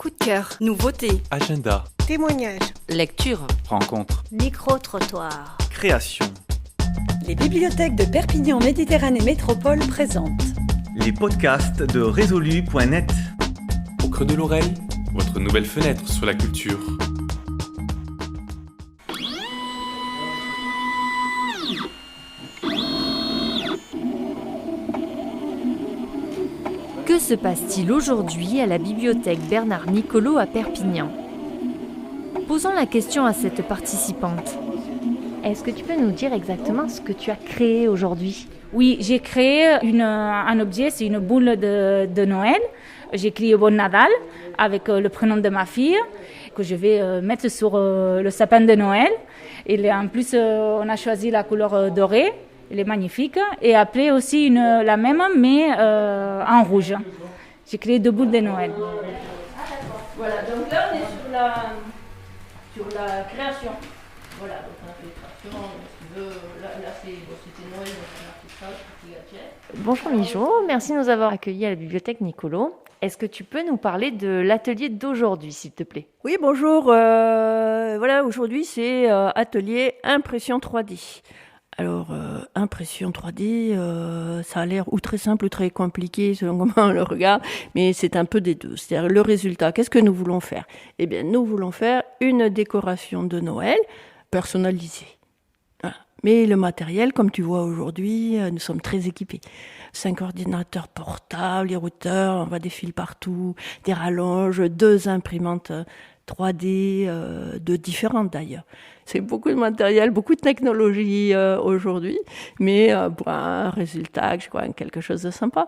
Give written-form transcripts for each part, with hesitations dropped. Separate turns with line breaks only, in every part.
Coup de cœur, nouveautés,
Agenda,
témoignages,
lecture,
rencontre,
Micro-trottoir.
création.
Les bibliothèques de Perpignan Méditerranée Métropole présentent
Les podcasts de Résolu.net.
Au creux de l'oreille, votre nouvelle fenêtre sur la culture.
Que se passe-t-il aujourd'hui à la bibliothèque Bernard Niccolò à Perpignan ? Posons la question à cette participante. Est-ce que tu peux nous dire exactement ce que tu as créé aujourd'hui ?
Oui, j'ai créé un objet, c'est une boule de Noël. J'ai écrit Bon Nadal avec le prénom de ma fille que je vais mettre sur le sapin de Noël. Et en plus, on a choisi la couleur dorée. Elle est magnifique. Et après aussi la même, mais en rouge. J'ai créé 2 boules de Noël. Voilà, donc là on est sur la création. Voilà, donc on a fait les créations. Là c'était Noël, donc on a fait ça, petit gadget.
Bonjour Mijo, merci de nous avoir accueillis à la bibliothèque Niccolò. Est-ce que tu peux nous parler de l'atelier d'aujourd'hui, s'il te plaît ?
Oui, bonjour. Voilà, aujourd'hui c'est atelier impression 3D. Alors, impression 3D, ça a l'air ou très simple ou très compliqué selon comment on le regarde, mais c'est un peu des deux. C'est-à-dire le résultat, qu'est-ce que nous voulons faire ? Eh bien, nous voulons faire une décoration de Noël personnalisée. Voilà. Mais le matériel, comme tu vois aujourd'hui, nous sommes très équipés. 5 ordinateurs portables, les routeurs, on voit des fils partout, des rallonges, 2 imprimantes 3D, de différentes d'ailleurs. C'est beaucoup de matériel, beaucoup de technologie aujourd'hui, mais pour un résultat, je crois, quelque chose de sympa.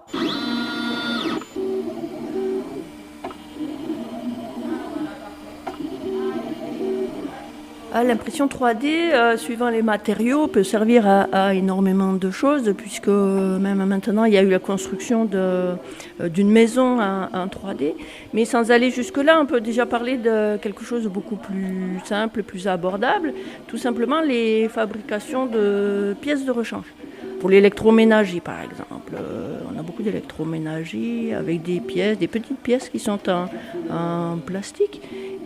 L'impression 3D, suivant les matériaux, peut servir à énormément de choses, puisque même maintenant, il y a eu la construction d'une maison en 3D. Mais sans aller jusque-là, on peut déjà parler de quelque chose de beaucoup plus simple, plus abordable. Tout simplement, les fabrications de pièces de rechange. Pour l'électroménager, par exemple. On a beaucoup d'électroménager avec des petites pièces qui sont en plastique.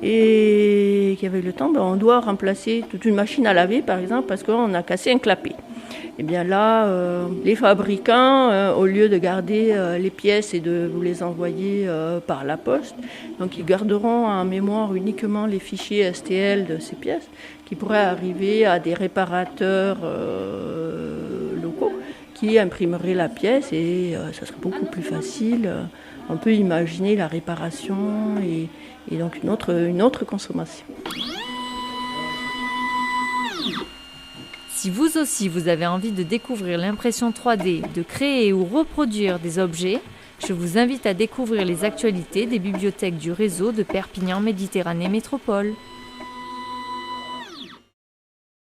Et qui avait le temps, on doit remplacer toute une machine à laver, par exemple, parce qu'on a cassé un clapet. Et bien là, les fabricants, au lieu de garder les pièces et de vous les envoyer par la poste, donc ils garderont en mémoire uniquement les fichiers STL de ces pièces, qui pourraient arriver à des réparateurs locaux qui imprimeraient la pièce et ça serait beaucoup plus facile. On peut imaginer la réparation et donc une autre consommation.
Si vous aussi vous avez envie de découvrir l'impression 3D, de créer ou reproduire des objets, je vous invite à découvrir les actualités des bibliothèques du réseau de Perpignan Méditerranée Métropole.